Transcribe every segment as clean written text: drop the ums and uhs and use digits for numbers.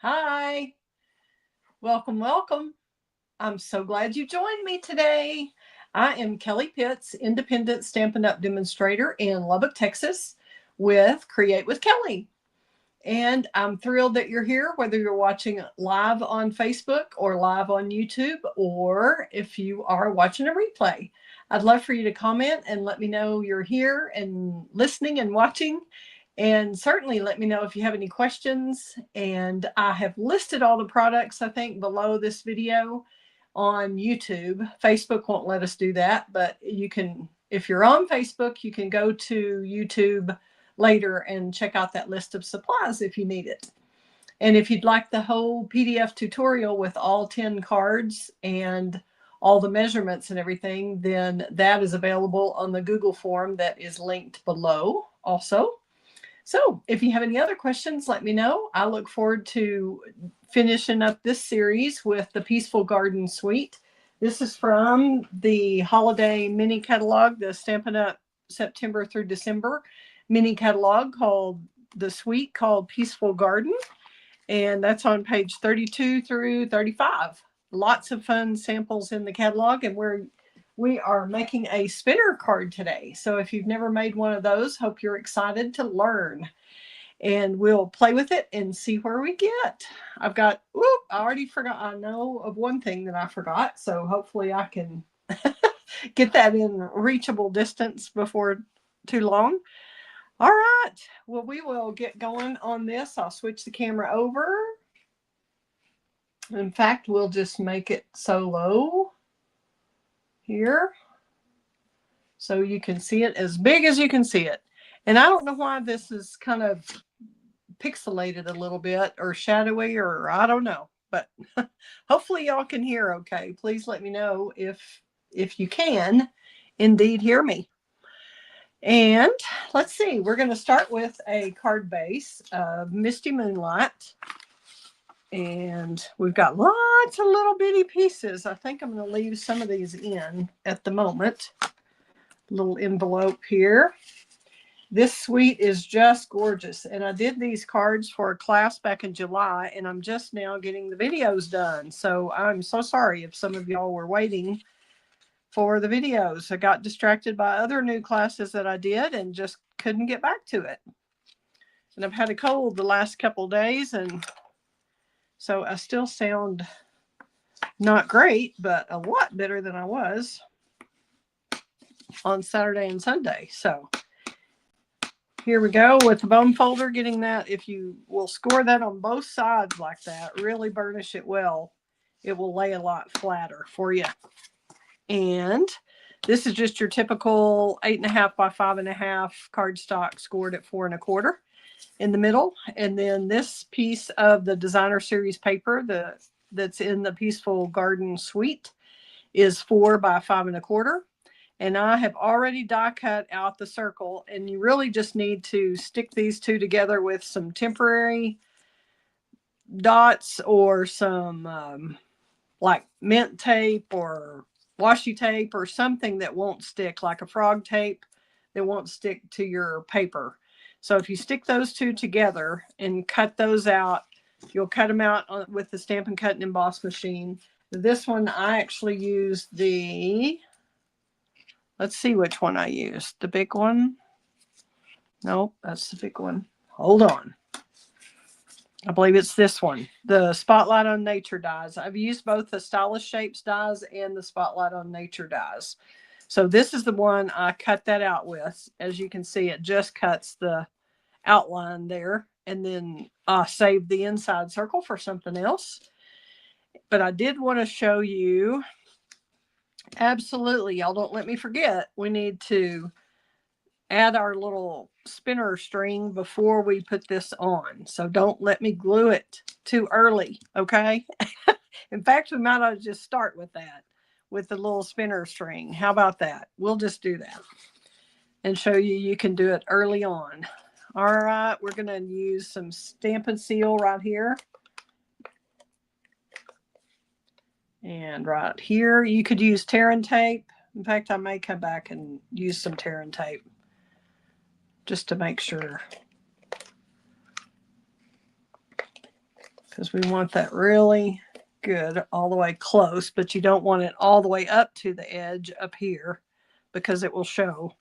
Hi, welcome, welcome. I'm so glad you joined me today. I am Kelley Pitts, independent Stampin' Up! Demonstrator in Lubbock, Texas, with Create with Kelley. And I'm thrilled that you're here, whether you're watching live on Facebook or live on YouTube, or if you are watching a replay. I'd love for you to comment and let me know you're here and listening and watching. And certainly let me know if you have any questions. And I have listed all the products, I think, below this video on YouTube. Facebook won't let us do that, but you can, if you're on Facebook, you can go to YouTube later and check out that list of supplies if you need it. And if you'd like the whole PDF tutorial with all 10 cards and all the measurements and everything, then that is available on the Google form that is linked below also. So if you have any other questions, let me know. I look forward to finishing up this series with the Peaceful Garden Suite. This is from the holiday mini catalog, the Stampin' Up! September through December mini catalog called the suite called Peaceful Garden. And that's on page 32 through 35. Lots of fun samples in the catalog, and we are making a spinner card today. So if you've never made one of those, hope you're excited to learn. And we'll play with it and see where we get. I've got, I already forgot. I know of one thing that I forgot. So hopefully I can get that in reachable distance before too long. All right. Well, we will get going on this. I'll switch the camera over. In fact, we'll just make it solo here so you can see it as big as you can see it. And I don't know why this is kind of pixelated a little bit or shadowy, or I don't know, but hopefully y'all can hear okay. Please let me know if you can indeed hear me. And let's see, we're going to start with a card base of Misty Moonlight. And we've got lots of little bitty pieces. I think I'm going to leave some of these in at the moment. Little envelope here. This suite is just gorgeous. And I did these cards for a class back in July, and I'm just now getting the videos done. So I'm so sorry if some of y'all were waiting for the videos. I got distracted by other new classes that I did and just couldn't get back to it. And I've had a cold the last couple days, and so I still sound not great, but a lot better than I was on Saturday and Sunday. So here we go with the bone folder, getting that. If you will score that on both sides like that, really burnish it well, it will lay a lot flatter for you. And this is just your typical 8.5 by 5.5 cardstock scored at 4 1/4 in the middle. And then this piece of the designer series paper that's in the Peaceful Garden Suite is 4 by 5 1/4. And I have already die cut out the circle, and you really just need to stick these two together with some temporary dots or some like mint tape or washi tape or something that won't stick, like a frog tape that won't stick to your paper. So if you stick those two together and cut those out, you'll cut them out with the Stampin' Cut and Emboss machine. This one, I actually used the, let's see which one I used. The big one? Nope, that's the big one. Hold on. I believe it's this one, the Spotlight on Nature dies. I've used both the Stylish Shapes dies and the Spotlight on Nature dies. So this is the one I cut that out with. As you can see, it just cuts the outline there, and then I saved the inside circle for something else. But I did want to show you, absolutely, y'all don't let me forget, we need to add our little spinner string before we put this on. So don't let me glue it too early, okay? In fact, we might as well just start with that, with the little spinner string. How about that? We'll just do that and show you can do it early on. All right, we're going to use some Stampin' Seal right here. And right here, you could use tear and tape. In fact, I may come back and use some tear and tape just to make sure. because we want that really good all the way close, but you don't want it all the way up to the edge up here because it will show.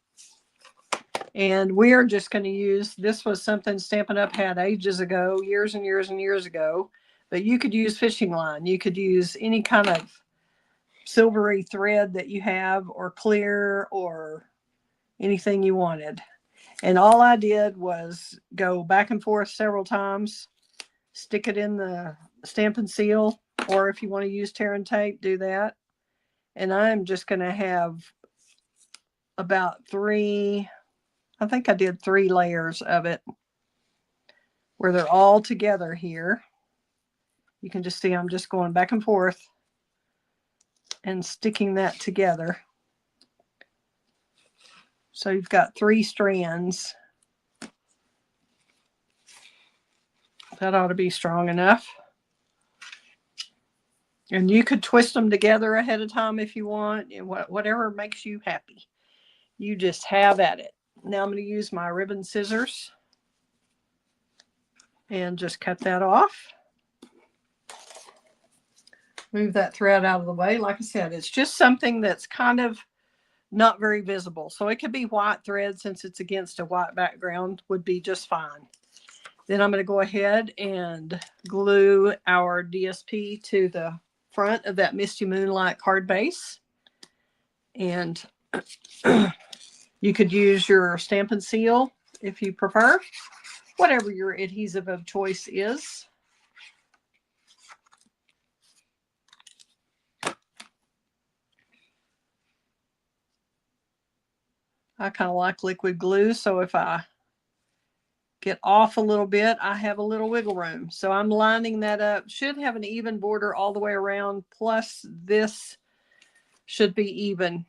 And we are just going to use, this was something Stampin' Up! Had ages ago, years and years and years ago, but you could use fishing line. You could use any kind of silvery thread that you have, or clear, or anything you wanted. And all I did was go back and forth several times, stick it in the Stampin' Seal, or if you want to use tear and tape, do that. And I'm just going to have about 3, I think I did 3 layers of it where they're all together here. You can just see I'm just going back and forth and sticking that together. So you've got 3 strands. That ought to be strong enough. And you could twist them together ahead of time if you want, and whatever makes you happy. You just have at it. Now I'm going to use my ribbon scissors and just cut that off. Move that thread out of the way. Like I said, it's just something that's kind of not very visible. So it could be white thread, since it's against a white background, would be just fine. Then I'm going to go ahead and glue our DSP to the front of that Misty Moonlight card base. And you could use your Stampin' Seal if you prefer, whatever your adhesive of choice is. I kind of like liquid glue, so if I get off a little bit, I have a little wiggle room. So I'm lining that up. Should have an even border all the way around, plus this should be even,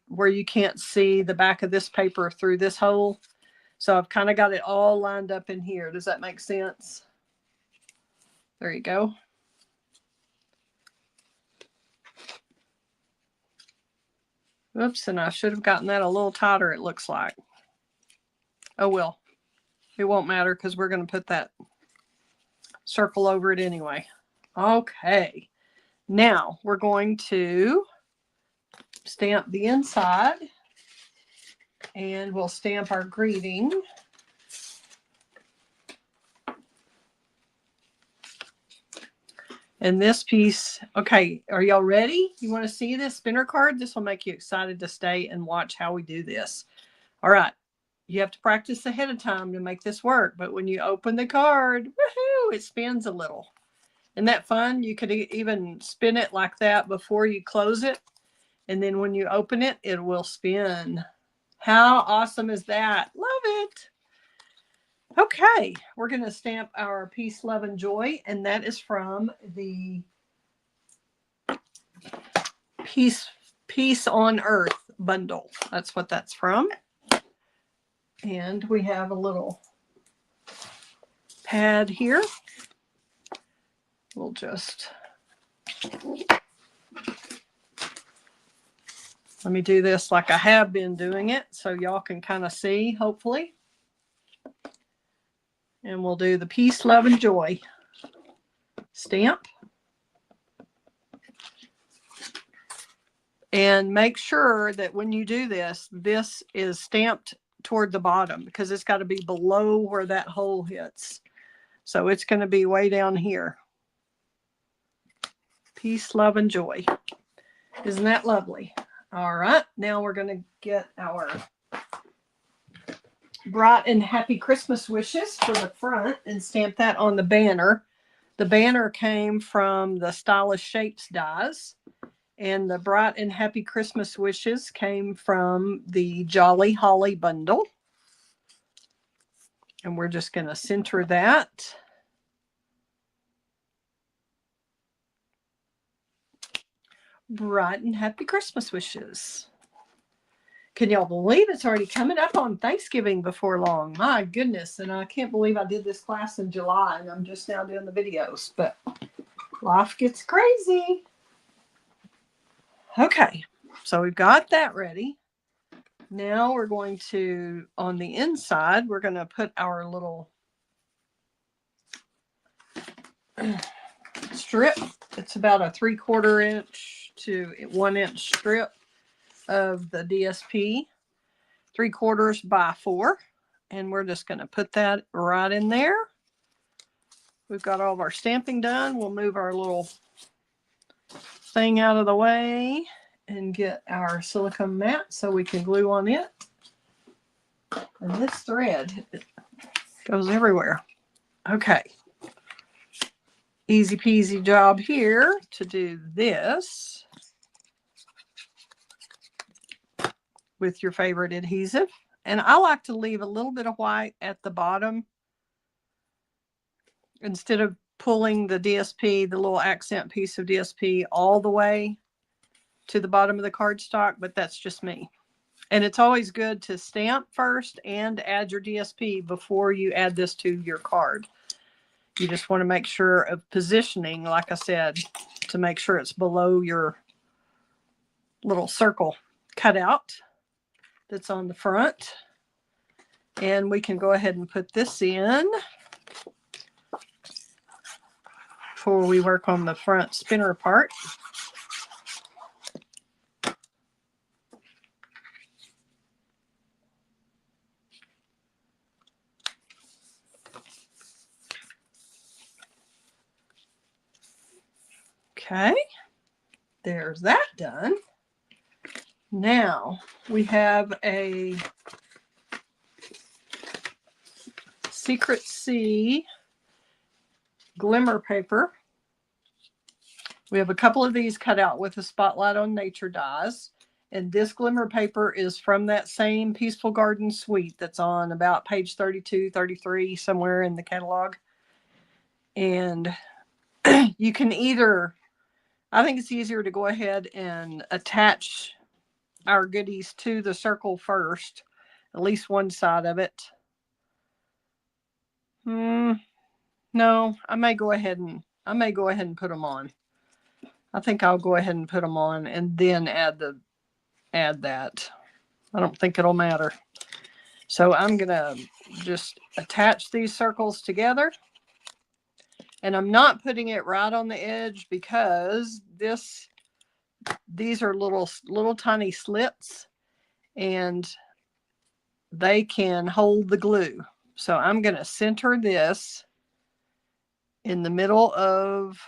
where you can't see the back of this paper through this hole. So I've kind of got it all lined up in here. Does that make sense? There you go. Oops, and I should have gotten that a little tighter, it looks like. Oh well, it won't matter because we're going to put that circle over it anyway. Okay, now we're going to stamp the inside, and we'll stamp our greeting. And this piece, okay, are y'all ready? You want to see this spinner card? This will make you excited to stay and watch how we do this. All right, you have to practice ahead of time to make this work, but when you open the card, woohoo, it spins a little. Isn't that fun? You could even spin it like that before you close it, and then when you open it, it will spin. How awesome is that? Love it. Okay, we're going to stamp our Peace, Love, and Joy, and that is from the Peace on Earth bundle. That's what that's from. And we have a little pad here. We'll just, let me do this like I have been doing it so y'all can kind of see, hopefully. And we'll do the Peace, Love, and Joy stamp. And make sure that when you do this, this is stamped toward the bottom, because it's got to be below where that hole hits. So it's going to be way down here. Peace, Love, and Joy. Isn't that lovely? All right, now we're going to get our bright and happy Christmas wishes for the front and stamp that on the banner. The banner came from the Stylish Shapes dies, and the bright and happy Christmas wishes came from the Jolly Holly bundle. And we're just going to center that. Bright and happy Christmas wishes. Can y'all believe it's already coming up on Thanksgiving before long? My goodness. And I can't believe I did this class in July and I'm just now doing the videos, but life gets crazy. Okay, so we've got that ready. Now we're going to, on the inside, we're going to put our little strip. It's about a 3/4 inch to 1 inch strip of the DSP, 3/4 by 4. And we're just going to put that right in there. We've got all of our stamping done. We'll move our little thing out of the way and get our silicone mat so we can glue on it. And this thread goes everywhere. Okay. Easy peasy job here to do this with your favorite adhesive. And I like to leave a little bit of white at the bottom instead of pulling the DSP, the little accent piece of DSP, all the way to the bottom of the cardstock, but that's just me. And it's always good to stamp first and add your DSP before you add this to your card. You just want to make sure of positioning, like I said, to make sure it's below your little circle cutout that's on the front. And we can go ahead and put this in before we work on the front spinner part. Okay, there's that done. Now we have a CWK glimmer paper. We have a couple of these cut out with a Spotlight on Nature dies. And this glimmer paper is from that same Peaceful Garden suite that's on about page 32, 33, somewhere in the catalog. And you can either, I think it's easier to go ahead and attach our goodies to the circle first, at least one side of it. No, I may go ahead and put them on. I think I'll go ahead and put them on and then add that. I don't think it'll matter. So I'm gonna just attach these circles together. And I'm not putting it right on the edge because these are little tiny slits and they can hold the glue. So I'm going to center this in the middle of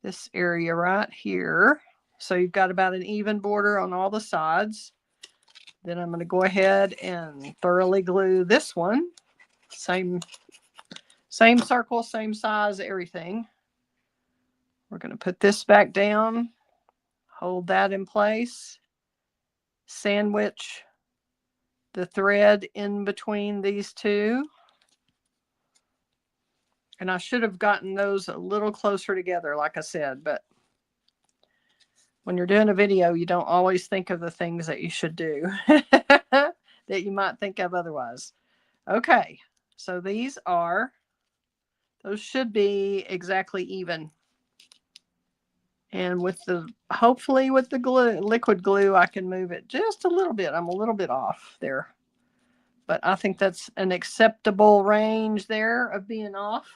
this area right here. So you've got about an even border on all the sides. Then I'm going to go ahead and thoroughly glue this one. Same circle, same size, everything. We're going to put this back down, hold that in place, sandwich the thread in between these two. And I should have gotten those a little closer together, like I said, but when you're doing a video, you don't always think of the things that you should do that you might think of otherwise. Okay, so those should be exactly even. And hopefully with the liquid glue, I can move it just a little bit. I'm a little bit off there, but I think that's an acceptable range there of being off.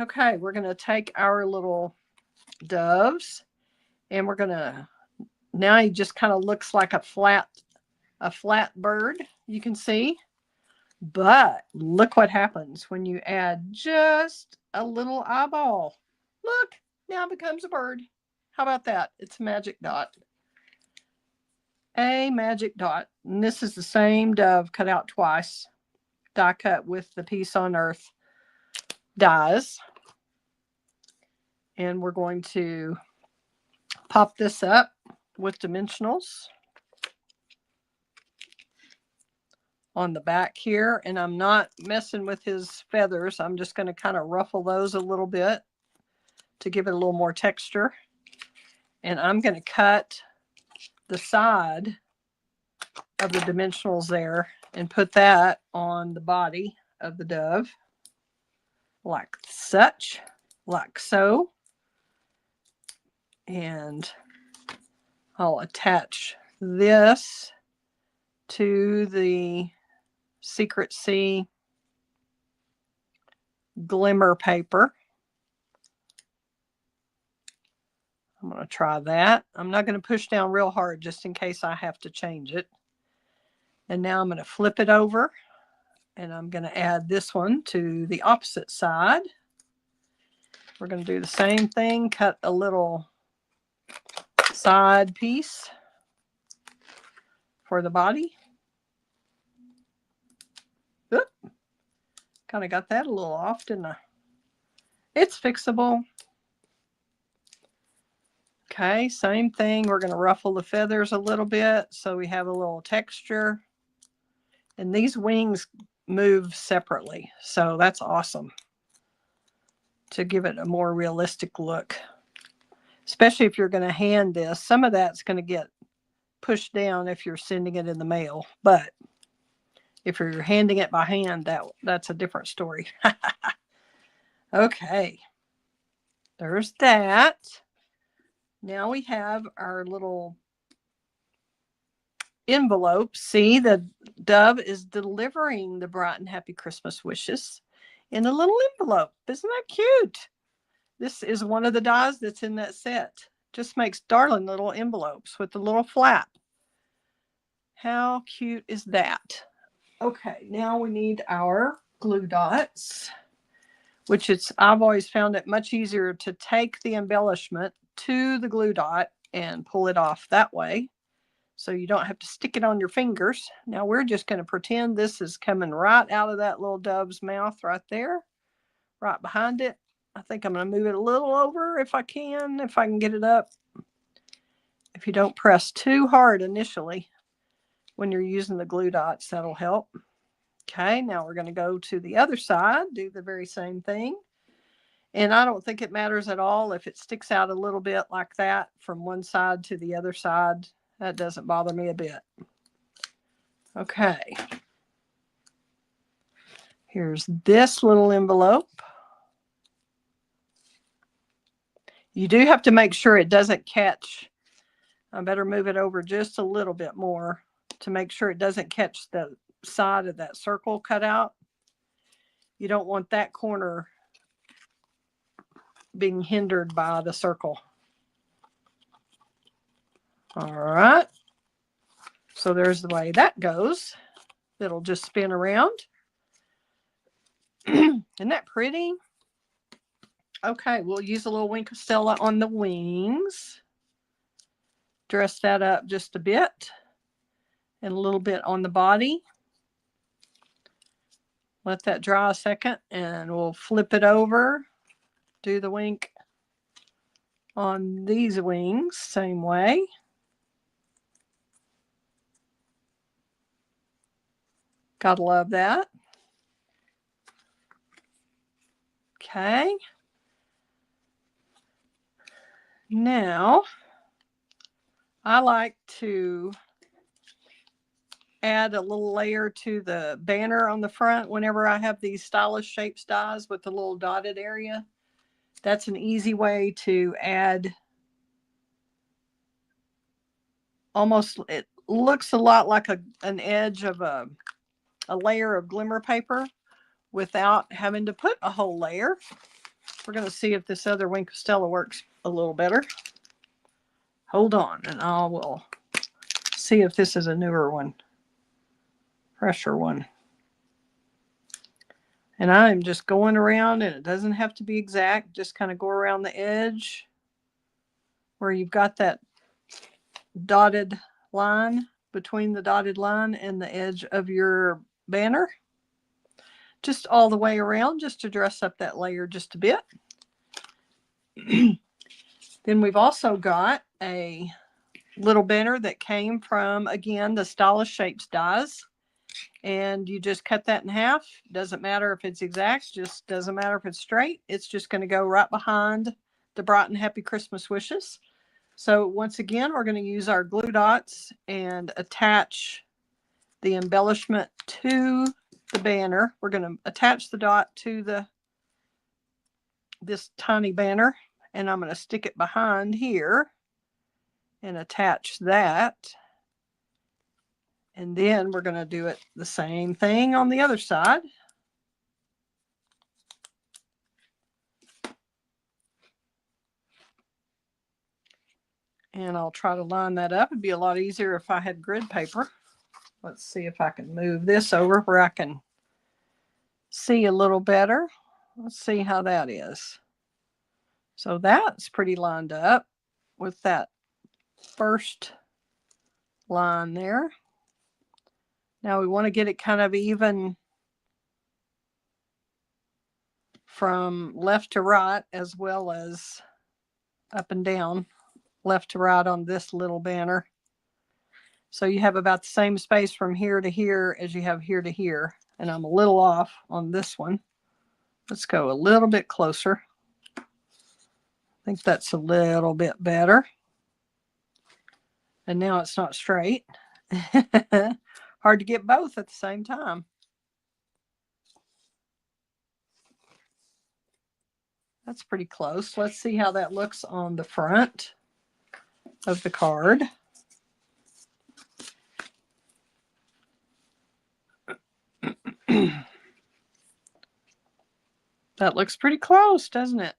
Okay, we're going to take our little doves and we're going to, now he just kind of looks like a flat bird, you can see. But look what happens when you add just a little eyeball. Look, now it becomes a bird. How about that? It's a magic dot. A magic dot. And this is the same dove cut out twice. Die cut with the Peace on Earth dies. And we're going to pop this up with dimensionals on the back here. And I'm not messing with his feathers. I'm just going to kind of ruffle those a little bit to give it a little more texture. And I'm going to cut the side of the dimensionals there and put that on the body of the dove like such, like so. And I'll attach this to the CWK glimmer paper. I'm going to try that. I'm not going to push down real hard just in case I have to change it. And now I'm going to flip it over, and I'm going to add this one to the opposite side. We're going to do the same thing, cut a little side piece for the body. Oop. Kind of got that a little off, didn't I? It's fixable. Okay, same thing. We're going to ruffle the feathers a little bit so we have a little texture. And these wings move separately, so that's awesome to give it a more realistic look. Especially if you're going to hand this. Some of that's going to get pushed down if you're sending it in the mail, but if you're handing it by hand, that's a different story. Okay, there's that. Now we have our little envelope. See, the dove is delivering the bright and happy Christmas wishes in a little envelope. Isn't that cute? This is one of the dies that's in that set. Just makes darling little envelopes with the little flap. How cute is that? Okay, now we need our glue dots, which I've always found it much easier to take the embellishment to the glue dot and pull it off that way, so you don't have to stick it on your fingers. Now we're just going to pretend this is coming right out of that little dove's mouth right there, right behind it. I think I'm going to move it a little over if I can get it up. If you don't press too hard initially when you're using the glue dots, that'll help. Okay, now we're going to go to the other side, do the very same thing. And I don't think it matters at all if it sticks out a little bit like that from one side to the other side. That doesn't bother me a bit. Okay. Here's this little envelope. You do have to make sure it doesn't catch. I better move it over just a little bit more to make sure it doesn't catch the side of that circle cut out. You don't want that corner being hindered by the circle. All right. So there's the way that goes. It'll just spin around. Isn't that pretty? Okay, we'll use a little wing Costella on the wings. Dress that up just a bit. And a little bit on the body. Let that dry a second and we'll flip it over. Do the wink on these wings, same way. Gotta love that. Okay. Now, I like to add a little layer to the banner on the front whenever I have these stylish shapes dies with the little dotted area. That's an easy way to add almost, it looks a lot like an edge of a layer of glimmer paper without having to put a whole layer. We're going to see if this other wing Costella works a little better. Hold on, and I will see if this is a newer one, fresher one. And I'm just going around, and it doesn't have to be exact. Just kind of go around the edge where you've got that dotted line, between the dotted line and the edge of your banner. Just all the way around, just to dress up that layer just a bit. Then we've also got a little banner that came from, again, the Stylish Shapes dies. And you just cut that in half. Doesn't matter if it's exact, just doesn't matter if it's straight. It's just going to go right behind the bright and happy Christmas wishes. So once again, we're going to use our glue dots and attach the embellishment to the banner. We're going to attach the dot to this tiny banner, and I'm going to stick it behind here and attach that. And then we're going to do it the same thing on the other side. And I'll try to line that up. It'd be a lot easier if I had grid paper. Let's see if I can move this over where I can see a little better. Let's see how that is. So that's pretty lined up with that first line there. Now we want to get it kind of even from left to right as well as up and down, left to right on this little banner. So you have about the same space from here to here as you have here to here. And I'm a little off on this one. Let's go a little bit closer. I think that's a little bit better. And now it's not straight. Hard to get both at the same time. That's pretty close. Let's see how that looks on the front of the card. That looks pretty close, doesn't it?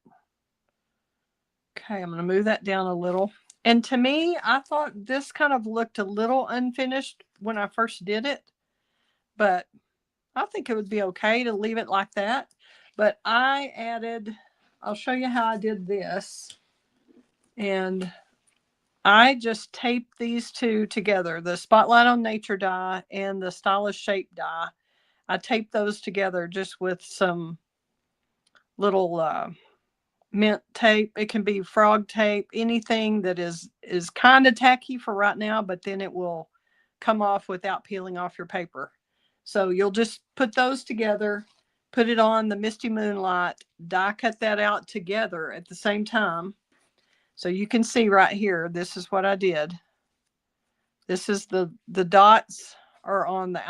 Okay, I'm going to move that down a little. And to me, I thought this kind of looked a little unfinished when I first did it. But I think it would be okay to leave it like that. But I added, I'll show you how I did this. And I just taped these two together, the Spotlight on Nature die and the Stylish Shape die. I taped those together just with some little mint tape. It can be frog tape, anything that is kind of tacky for right now, but then it will come off without peeling off your paper. So you'll just put those together, put it on the Misty Moonlight, die cut that out together at the same time. So you can see right here, this is what I did. This is the dots are on the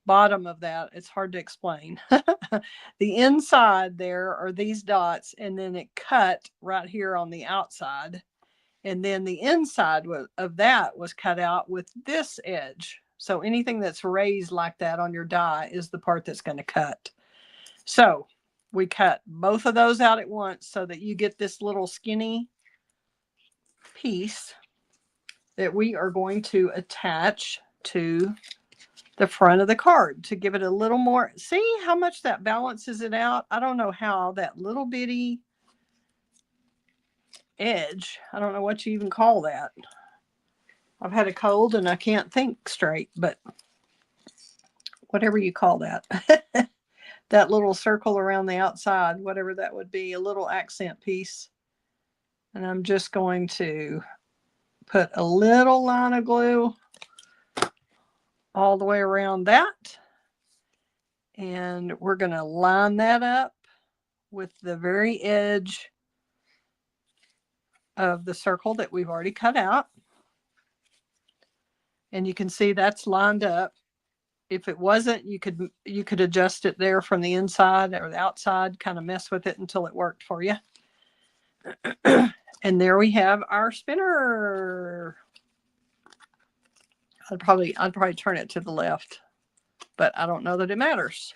bottom of that. It's hard to explain. The inside there are these dots, and then it cut right here on the outside. And then the inside of that was cut out with this edge. So anything that's raised like that on your die is the part that's going to cut. So we cut both of those out at once so that you get this little skinny piece that we are going to attach to the front of the card to give it a little more. See how much that balances it out? I don't know how that little bitty edge, I don't know what you even call that. I've had a cold and I can't think straight, but whatever you call that. That little circle around the outside, whatever that would be, a little accent piece. And I'm just going to put a little line of glue all the way around that. And we're going to line that up with the very edge of the circle that we've already cut out. And you can see that's lined up. If it wasn't, you could adjust it there from the inside or the outside, kind of mess with it until it worked for you. And there we have our spinner. I'd probably turn it to the left, but I don't know that it matters.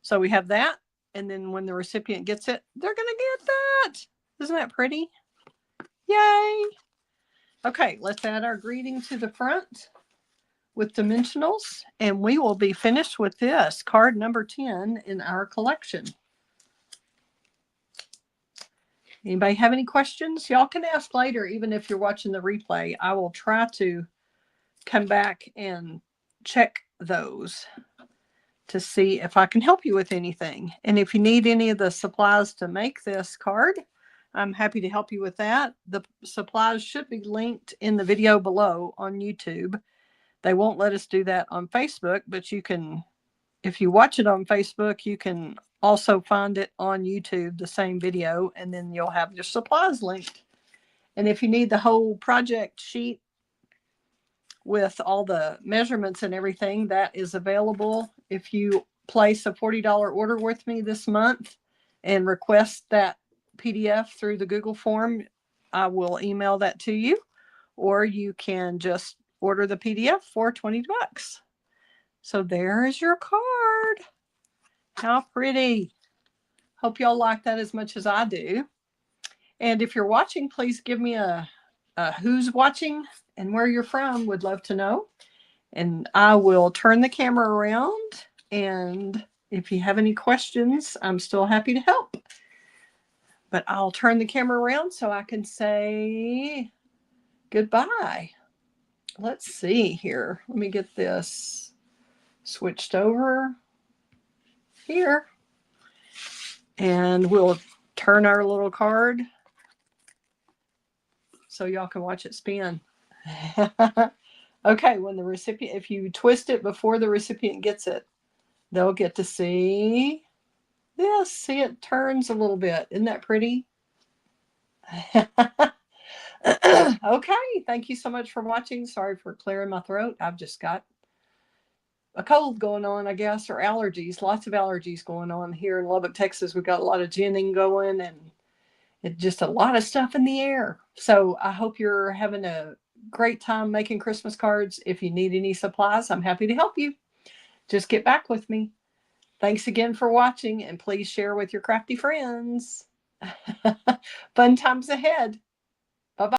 So we have that, and then when the recipient gets it, they're going to get that. Isn't that pretty? Yay. Okay, let's add our greeting to the front with dimensionals, and we will be finished with this card number 10 in our collection. Anybody have any questions? Y'all can ask later, even if you're watching the replay. I will try to come back and check those to see if I can help you with anything. And if you need any of the supplies to make this card, I'm happy to help you with that. The supplies should be linked in the video below on YouTube. They won't let us do that on Facebook, but you can, if you watch it on Facebook, you can also find it on YouTube, the same video, and then you'll have your supplies linked. And if you need the whole project sheet with all the measurements and everything, that is available. If you place a $40 order with me this month and request that PDF through the Google form, I will email that to you, or you can just order the PDF for $20. So there is your card. How pretty. Hope y'all like that as much as I do. And if you're watching, please give me a who's watching and where you're from. Would love to know. And I will turn the camera around. And if you have any questions, I'm still happy to help. But I'll turn the camera around so I can say goodbye. Let's see here. Let me get this switched over here. And we'll turn our little card so y'all can watch it spin. Okay, when the recipient, if you twist it before the recipient gets it, they'll get to see this. See, it turns a little bit. Isn't that pretty? Okay, thank you so much for watching. Sorry for clearing my throat. I've just got a cold going on, I guess, or allergies. Lots of allergies going on here in Lubbock, Texas. We've got a lot of ginning going and it's just a lot of stuff in the air. So I hope you're having a great time making Christmas cards. If you need any supplies, I'm happy to help you. Just get back with me. Thanks again for watching, and please share with your crafty friends. Fun times ahead.